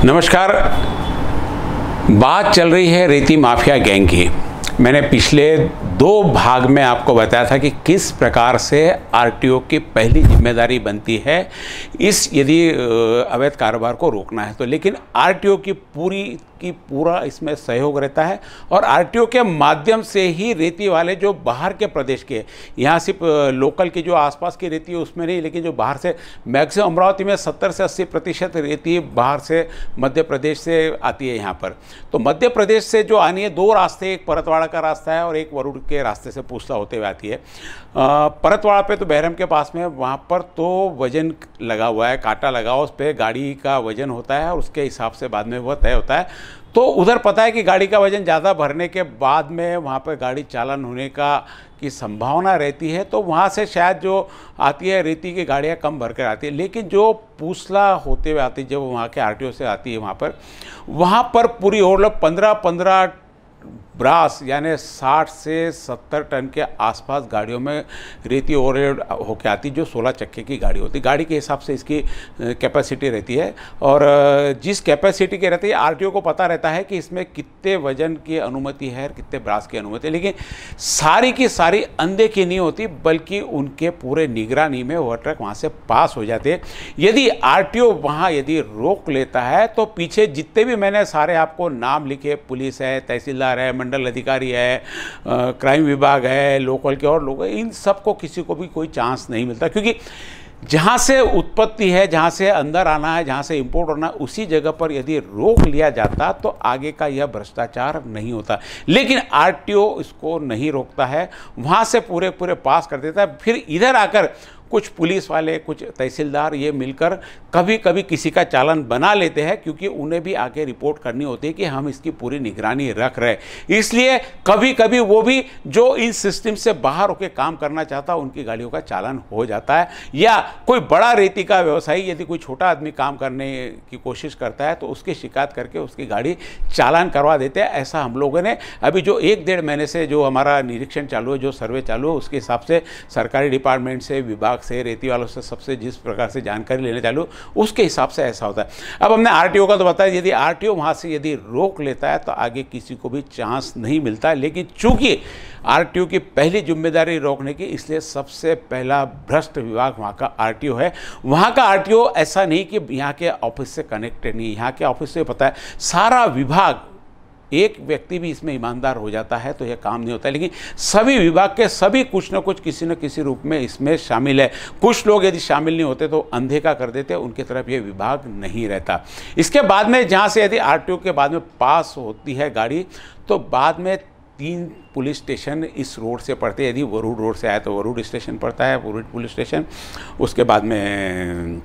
नमस्कार। बात चल रही है रेती माफिया गैंग की। मैंने पिछले 2 भाग में आपको बताया था कि किस प्रकार से आरटीओ की पहली जिम्मेदारी बनती है यदि अवैध कारोबार को रोकना है तो। लेकिन आरटीओ की पूरा इसमें सहयोग रहता है और आरटीओ के माध्यम से ही रेती वाले जो बाहर के प्रदेश के, यहाँ सिर्फ लोकल की जो आसपास की रेती है उसमें नहीं, लेकिन जो बाहर से मैक्सिमम अमरावती में 70 से 80% रेती बाहर से मध्य प्रदेश से आती है यहाँ पर। तो मध्य प्रदेश से जो आनी है 2 रास्ते, एक परतवाड़ा का रास्ता है और एक वरुड़ के रास्ते से पूसला होते हुए आती है। परतवाड़ा पे तो बहरम के पास में, वहाँ पर तो वजन लगा हुआ है, कांटा लगा हुआ, उस पर गाड़ी का वजन होता है और उसके हिसाब से बाद में वह तय होता है। तो उधर पता है कि गाड़ी का वजन ज़्यादा भरने के बाद में वहाँ पर गाड़ी चालन होने की संभावना रहती है, तो वहाँ से शायद जो आती है रेती की गाड़ियाँ कम भर कर आती है। लेकिन जो पूसला होते हुए आती है, जब वहाँ के आरटीओ से आती है वहाँ पर पूरी ओवरलोड 15 ब्रास यानी 60 से 70 टन के आसपास गाड़ियों में रेती ओवरलोड होकर आती, जो 16 चक्के की गाड़ी होती है। गाड़ी के हिसाब से इसकी कैपेसिटी रहती है और जिस कैपेसिटी की रहती है आरटीओ को पता रहता है कि इसमें कितने वजन की अनुमति है, कितने ब्रास की अनुमति है। लेकिन सारी की सारी अंधे की नहीं होती, बल्कि उनके पूरे निगरानी में वह ट्रक वहाँ से पास हो जाते हैं। यदि आरटीओ वहाँ यदि रोक लेता है तो पीछे जितने भी मैंने सारे आपको नाम लिखे, पुलिस है, तहसीलदार है, मंडल अधिकारी है, क्राइम विभाग है, लोकल के और लोग, इन सबको किसी को भी कोई चांस नहीं मिलता, क्योंकि जहाँ से उत्पत्ति है, जहाँ से अंदर आना है, जहाँ से इंपोर्ट होना है, उसी जगह पर यदि रोक लिया जाता तो आगे का यह भ्रष्टाचार नहीं होता। लेकिन आरटीओ इसको नहीं रोकता है, वहाँ से पूरे पास कर देता है। फिर इधर आकर कुछ पुलिस वाले, कुछ तहसीलदार ये मिलकर कभी कभी किसी का चालान बना लेते हैं, क्योंकि उन्हें भी आगे रिपोर्ट करनी होती है कि हम इसकी पूरी निगरानी रख रहे हैं। इसलिए कभी कभी वो भी जो इन सिस्टम से बाहर होकर काम करना चाहता उनकी गाड़ियों का चालान हो जाता है। या कोई बड़ा रेती का व्यवसायी यदि कोई छोटा आदमी काम करने की कोशिश करता है तो उसकी शिकायत करके उसकी गाड़ी चालान करवा देते हैं। ऐसा हम लोगों ने अभी जो 1-1.5 महीने से जो हमारा निरीक्षण चालू है, जो सर्वे चालू है, उसके हिसाब से सरकारी डिपार्टमेंट से, विभाग से, रेती वालों से, सबसे जिस प्रकार से जानकारी लेने चालू, उसके हिसाब से ऐसा होता है। अब हमने आरटीओ का तो बताया, यदि आरटीओ वहाँ से यदि रोक लेता है तो आगे किसी को भी चांस नहीं मिलता है। लेकिन चूंकि आरटीओ की पहली जिम्मेदारी रोकने की, इसलिए सबसे पहला भ्रष्ट विभाग वहाँ का आरटीओ है। वहाँ का आरटीओ ऐसा नहीं कि यहाँ के ऑफिस से कनेक्टेड नहीं, यहाँ के ऑफिस से पता है सारा विभाग, एक व्यक्ति भी इसमें ईमानदार हो जाता है तो यह काम नहीं होता है। लेकिन सभी विभाग के सभी कुछ न कुछ किसी न किसी रूप में इसमें शामिल है। कुछ लोग यदि शामिल नहीं होते तो अनदेखा कर देते, उनकी तरफ यह विभाग नहीं रहता। इसके बाद में जहाँ से यदि आरटीओ के बाद में पास होती है गाड़ी, तो बाद में 3 पुलिस स्टेशन इस रोड से पड़ते हैं। यदि वरुड़ रोड से आए तो वरुड़ स्टेशन पड़ता है, वरुड़ पुलिस स्टेशन। उसके बाद में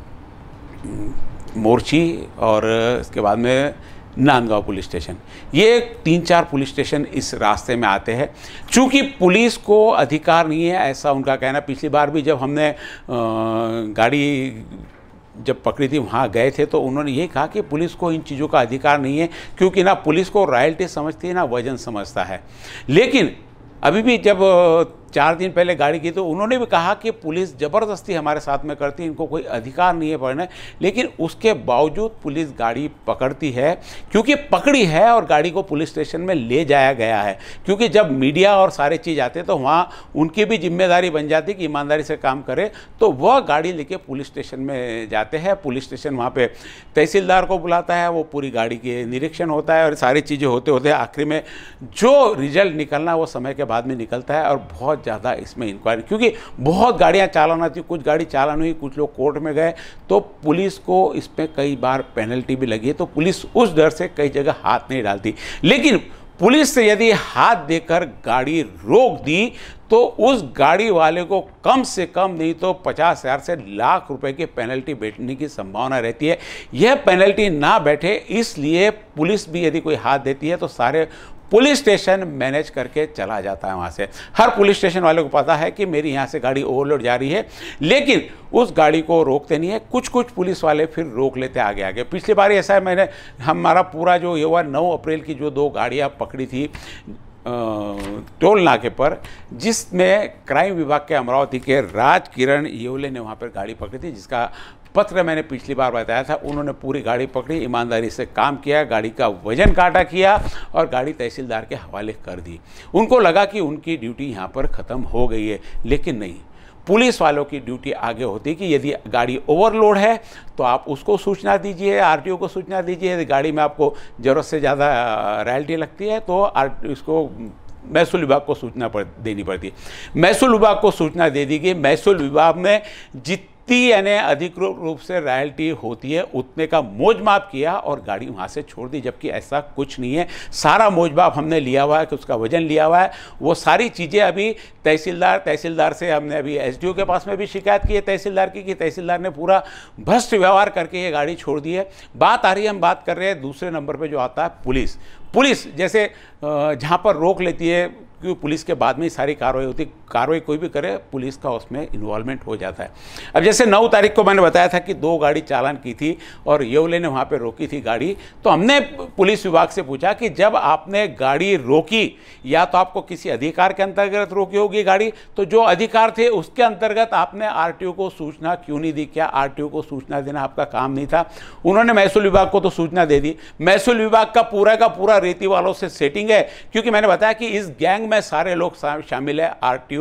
मोर्ची और इसके बाद में नांदगांव पुलिस स्टेशन। ये 3-4 पुलिस स्टेशन इस रास्ते में आते हैं। चूँकि पुलिस को अधिकार नहीं है, ऐसा उनका कहना। पिछली बार भी जब हमने गाड़ी जब पकड़ी थी, वहाँ गए थे, तो उन्होंने यही कहा कि पुलिस को इन चीज़ों का अधिकार नहीं है, क्योंकि ना पुलिस को रॉयल्टी समझती है, ना वजन समझता है। लेकिन अभी भी जब 4 दिन पहले गाड़ी की तो उन्होंने भी कहा कि पुलिस ज़बरदस्ती हमारे साथ में करती है, इनको कोई अधिकार नहीं है पकड़ने। लेकिन उसके बावजूद पुलिस गाड़ी पकड़ती है, क्योंकि पकड़ी है और गाड़ी को पुलिस स्टेशन में ले जाया गया है। क्योंकि जब मीडिया और सारे चीज़ आते तो वहाँ उनकी भी जिम्मेदारी बन जाती कि ईमानदारी से काम करे, तो वह गाड़ी लेके पुलिस स्टेशन में जाते हैं। पुलिस स्टेशन वहाँ पर तहसीलदार को बुलाता है, वो पूरी गाड़ी के निरीक्षण होता है और सारी चीज़ें होते होते आखिरी में जो रिजल्ट निकलना वो समय के बाद में निकलता है। और बहुत ज़्यादा इसमें इंक्वायरी, क्योंकि बहुत गाड़ियां चालान आती, कुछ गाड़ी चालान हुई, कुछ लोग कोर्ट में गए, तो पुलिस को इसमें कई बार पेनल्टी भी लगी है। तो पुलिस उस डर से कई जगह हाथ नहीं डालती। लेकिन पुलिस से यदि हाथ देकर गाड़ी रोक दी तो उस गाड़ी वाले को कम से कम नहीं तो 50,000 से लाख रुपए की पेनल्टी बैठने की संभावना रहती है। यह पेनल्टी ना बैठे, इसलिए पुलिस भी यदि कोई हाथ देती है तो सारे पुलिस स्टेशन मैनेज करके चला जाता है वहाँ से। हर पुलिस स्टेशन वाले को पता है कि मेरी यहाँ से गाड़ी ओवरलोड जा रही है, लेकिन उस गाड़ी को रोकते नहीं है। कुछ पुलिस वाले फिर रोक लेते आगे। पिछली बार ऐसा है, हमारा पूरा जो ये हुआ 9 अप्रैल की जो 2 गाड़ियाँ पकड़ी थी टोल नाके पर, जिसमें क्राइम विभाग के अमरावती के राज किरण येवले ने वहाँ पर गाड़ी पकड़ी थी, जिसका पत्र मैंने पिछली बार बताया था, उन्होंने पूरी गाड़ी पकड़ी, ईमानदारी से काम किया, गाड़ी का वजन काटा किया और गाड़ी तहसीलदार के हवाले कर दी। उनको लगा कि उनकी ड्यूटी यहाँ पर ख़त्म हो गई है, लेकिन नहीं, पुलिस वालों की ड्यूटी आगे होती है कि यदि गाड़ी ओवरलोड है तो आप उसको सूचना दीजिए, आरटीओ को सूचना दीजिए। यदि गाड़ी में आपको ज़रूरत से ज़्यादा रॉयल्टी लगती है तो इसको महसूल विभाग को सूचना देनी पड़ती है। महसूल विभाग को सूचना दे दी गई। महसूल विभाग ने जितनी यानी अधिकृत रूप से रॉयल्टी होती है उतने का मौजमाप किया और गाड़ी वहाँ से छोड़ दी, जबकि ऐसा कुछ नहीं है। सारा मौजमाप हमने लिया हुआ है कि उसका वजन लिया हुआ है। वो सारी चीज़ें अभी तहसीलदार से हमने अभी एसडीओ के पास में भी शिकायत की है तहसीलदार की, कि तहसीलदार ने पूरा भ्रष्ट व्यवहार करके ये गाड़ी छोड़ दी है। बात आ रही है, हम बात कर रहे हैं दूसरे नंबर पर जो आता है पुलिस जैसे जहाँ पर रोक लेती है, क्योंकि पुलिस के बाद में ही सारी कार्रवाई होती है, कार्रवाई कोई भी करे पुलिस का उसमें इन्वॉल्वमेंट हो जाता है। अब जैसे 9 तारीख को मैंने बताया था कि 2 गाड़ी चालान की थी और येवले ने वहाँ पे रोकी थी गाड़ी, तो हमने पुलिस विभाग से पूछा कि जब आपने गाड़ी रोकी या तो आपको किसी अधिकार के अंतर्गत रोकी होगी गाड़ी, तो जो अधिकार थे उसके अंतर्गत आपने आरटीओ को सूचना क्यों नहीं दी? क्या आरटीओ को सूचना देना आपका काम नहीं था? उन्होंने महसूल विभाग को तो सूचना दे दी। महसूल विभाग का पूरा रेती वालों से सेटिंग है, क्योंकि मैंने बताया कि इस गैंग में सारे लोग शामिल है, आरटीओ,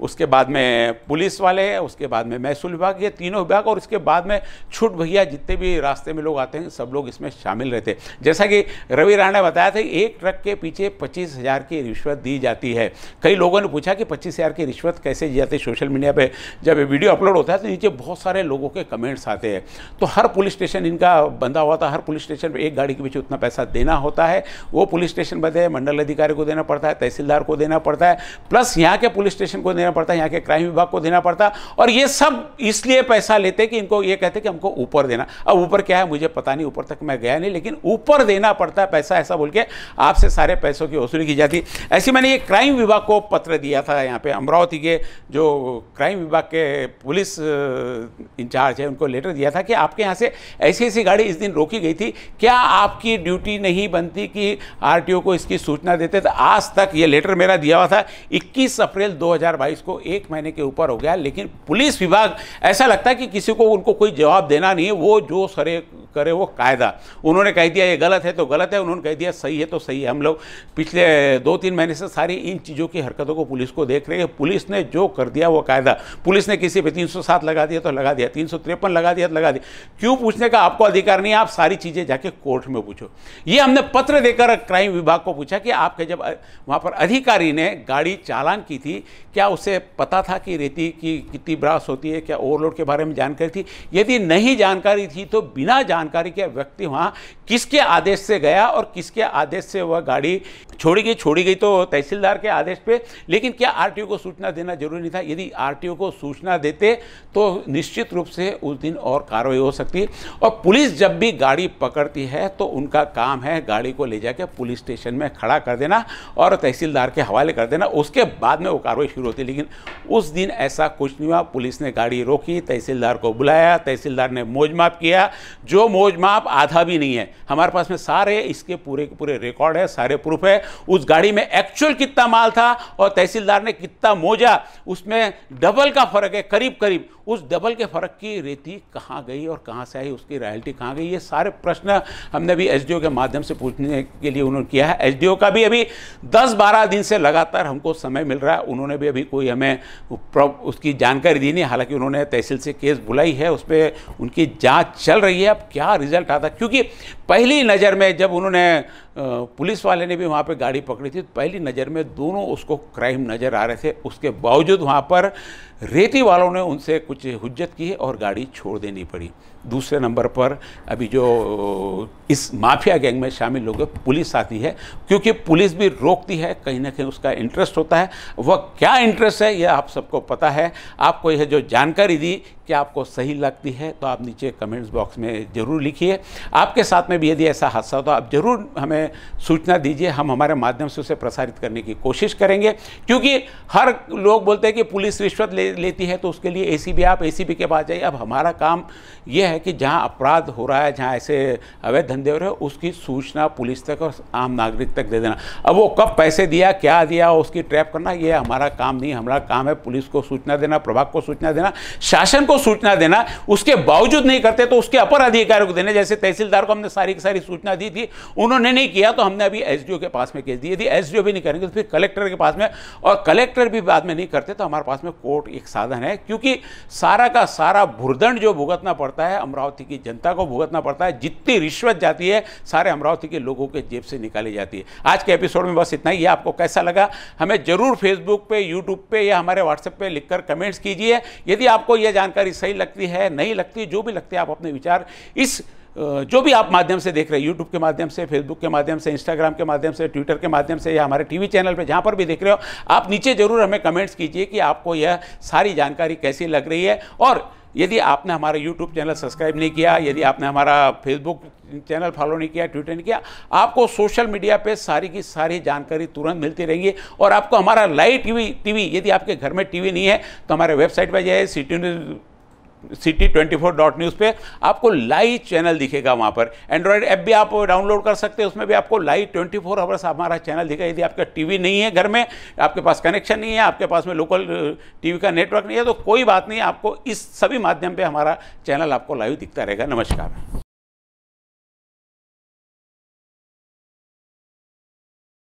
उसके बाद में पुलिस वाले, उसके बाद में महसूल विभाग, ये तीनों विभाग, और इसके बाद में छूट भैया जितने भी रास्ते में लोग आते हैं सब लोग इसमें शामिल रहते हैं। जैसा कि रवि राणा ने बताया था, एक ट्रक के पीछे 25,000 की रिश्वत दी जाती है। कई लोगों ने पूछा कि 25,000 की रिश्वत कैसे दी जाती है? सोशल मीडिया पर जब वीडियो अपलोड होता है तो नीचे बहुत सारे लोगों के कमेंट्स आते हैं। तो हर पुलिस स्टेशन इनका बंधा हुआ था, हर पुलिस स्टेशन पर एक गाड़ी के पीछे उतना पैसा देना होता है। वो पुलिस स्टेशन बंधे हैं, मंडल अधिकारी को देना पड़ता है, तहसीलदार को देना पड़ता है, प्लस यहाँ के पुलिस स्टेशन को देना पड़ता है, यहाँ के क्राइम विभाग को देना पड़ता है। और ये सब इसलिए पैसा लेते कि इनको ये कहते कि हमको ऊपर देना। अब ऊपर क्या है मुझे पता नहीं, ऊपर तक मैं गया नहीं, लेकिन ऊपर देना पड़ता है पैसा, ऐसा बोल के आपसे सारे पैसों की वसूली की जाती। ऐसे मैंने ये क्राइम विभाग को पत्र दिया था, यहाँ पे अमरावती के जो क्राइम विभाग के पुलिस इंचार्ज है उनको लेटर दिया था कि आपके यहाँ से ऐसी ऐसी गाड़ी इस दिन रोकी गई थी, क्या आपकी ड्यूटी नहीं बनती कि आरटीओ को इसकी सूचना देते? तो आज तक ये लेटर मेरा दिया हुआ था 21 अप्रैल 2022 को, 1 महीने के ऊपर हो गया, लेकिन पुलिस विभाग ऐसा लगता है कि किसी को उनको कोई जवाब देना नहीं है, वो जो सरे करे वो कायदा। उन्होंने कह दिया ये गलत है तो गलत है, उन्होंने कह दिया सही है तो सही है। हम लोग पिछले 2-3 महीने से सारी इन चीज़ों की हरकतों को पुलिस को देख रहे हैं। पुलिस ने जो कर दिया वो कायदा। पुलिस ने किसी पे 307 लगा दिया तो लगा दिया, 353 लगा दिया तो लगा दिया। क्यों पूछने का आपको अधिकार नहीं है? आप सारी चीज़ें जाके कोर्ट में पूछो। ये हमने पत्र देकर क्राइम विभाग को पूछा कि आपके जब वहाँ पर अधिकारी ने गाड़ी चालान की थी, क्या उसे पता था कि रेती की कितनी ब्रास होती है? क्या ओवरलोड के बारे में जानकारी थी? यदि नहीं जानकारी थी तो बिना जानकारी के व्यक्ति वहाँ किसके आदेश से गया और किसके आदेश से वह गाड़ी छोड़ी गई तो तहसीलदार के आदेश पे। लेकिन क्या आरटीओ को सूचना देना जरूरी नहीं था? यदि आरटीओ को सूचना देते तो निश्चित रूप से उस दिन और कार्रवाई हो सकती है। और पुलिस जब भी गाड़ी पकड़ती है तो उनका काम है गाड़ी को ले जाकर पुलिस स्टेशन में खड़ा कर देना और तहसीलदार के हवाले कर देना, उसके बाद में वो कार्रवाई शुरू होती है। लेकिन उस दिन ऐसा कुछ नहीं हुआ। पुलिस ने गाड़ी रोकी, तहसीलदार को बुलाया, तहसीलदार ने मौजमाप किया, जो मौजमाप आधा भी नहीं है। हमारे पास में सारे इसके पूरे के पूरे रिकॉर्ड है, सारे प्रूफ है। उस गाड़ी में एक्चुअल कितना माल था और तहसीलदार ने कितना मोजा, उसमें डबल का फर्क है, करीब करीब। उस डबल के फर्क की रेती कहाँ गई और कहाँ से आई, उसकी रॉयल्टी कहाँ गई, ये सारे प्रश्न हमने भी एसडीओ के माध्यम से पूछने के लिए उन्होंने किया है। एसडीओ का भी अभी 10-12 दिन से लगातार हमको समय मिल रहा है। उन्होंने भी अभी कोई हमें उसकी जानकारी दी नहीं। हालांकि उन्होंने तहसील से केस बुलाई है, उस पर उनकी जांच चल रही है। अब क्या रिजल्ट आता, क्योंकि पहली नज़र में जब उन्होंने पुलिस वाले ने भी वहाँ पे गाड़ी पकड़ी थी तो पहली नज़र में दोनों उसको क्राइम नज़र आ रहे थे। उसके बावजूद वहाँ पर रेती वालों ने उनसे कुछ हुज्जत की और गाड़ी छोड़ देनी पड़ी। दूसरे नंबर पर अभी जो इस माफिया गैंग में शामिल लोग पुलिस आती है, क्योंकि पुलिस भी रोकती है, कहीं ना कहीं उसका इंटरेस्ट होता है। वह क्या इंटरेस्ट है यह आप सबको पता है। आपको यह जो जानकारी दी क्या आपको सही लगती है तो आप नीचे कमेंट्स बॉक्स में ज़रूर लिखिए। आपके साथ में भी यदि ऐसा हादसा हो तो आप ज़रूर हमें सूचना दीजिए, हम हमारे माध्यम से उसे प्रसारित करने की कोशिश करेंगे। क्योंकि हर लोग बोलते हैं कि पुलिस रिश्वत लेती है तो उसके लिए एसीबी, आप एसीबी के पास जाइए। अब हमारा काम यह है है कि जहां अपराध हो रहा है, जहां ऐसे अवैध धंधे हो रहे हैं, उसकी सूचना पुलिस तक और आम नागरिक तक दे देना। अब वो कब पैसे दिया, क्या दिया, उसकी ट्रैप करना, ये हमारा काम नहीं। हमारा काम है पुलिस को सूचना देना, प्रभाग को सूचना देना, शासन को सूचना देना। उसके बावजूद नहीं करते तो उसके अपर अधिकारियों को देने। जैसे तहसीलदार को हमने सारी की सारी सूचना दी थी, उन्होंने नहीं किया तो हमने अभी एसडीओ के पास में केस दिए। यदि एसडीओ भी नहीं करेंगे तो फिर कलेक्टर के पास में, और कलेक्टर भी बाद में नहीं करते तो हमारे पास में कोर्ट एक साधन है। क्योंकि सारा का सारा भुर्दंड जो भुगतना पड़ता है अमरावती की जनता को भुगतना पड़ता है। जितनी रिश्वत जाती है सारे अमरावती के लोगों के जेब से निकाली जाती है। आज के एपिसोड में बस इतना ही। आपको कैसा लगा हमें जरूर फेसबुक पे, यूट्यूब पे या हमारे व्हाट्सएप पे लिखकर कमेंट्स कीजिए। यदि आपको यह जानकारी सही लगती है, नहीं लगती, जो भी लगती है, आप अपने विचार इस जो भी आप माध्यम से देख रहे हैं, यूट्यूब के माध्यम से, फेसबुक के माध्यम से, इंस्टाग्राम के माध्यम से, ट्विटर के माध्यम से, या हमारे टीवी चैनल पे जहां पर भी देख रहे हो, आप नीचे जरूर हमें कमेंट्स कीजिए कि आपको यह सारी जानकारी कैसी लग रही है। और यदि आपने हमारा यूट्यूब चैनल सब्सक्राइब नहीं किया, यदि आपने हमारा फेसबुक चैनल फॉलो नहीं किया, ट्विटर नहीं किया, आपको सोशल मीडिया पे सारी की सारी जानकारी तुरंत मिलती रहेगी। और आपको हमारा लाइव टीवी यदि आपके घर में टीवी नहीं है तो हमारे वेबसाइट पर जाइए, city24.news पे आपको लाइव चैनल दिखेगा। वहाँ पर एंड्रॉयड ऐप भी आप डाउनलोड कर सकते हैं, उसमें भी आपको लाइव 24 आवर्स हमारा चैनल दिखेगा। यदि आपका टीवी नहीं है घर में, आपके पास कनेक्शन नहीं है, आपके पास में लोकल टीवी का नेटवर्क नहीं है, तो कोई बात नहीं, आपको इस सभी माध्यम पे हमारा चैनल आपको लाइव दिखता रहेगा। नमस्कार।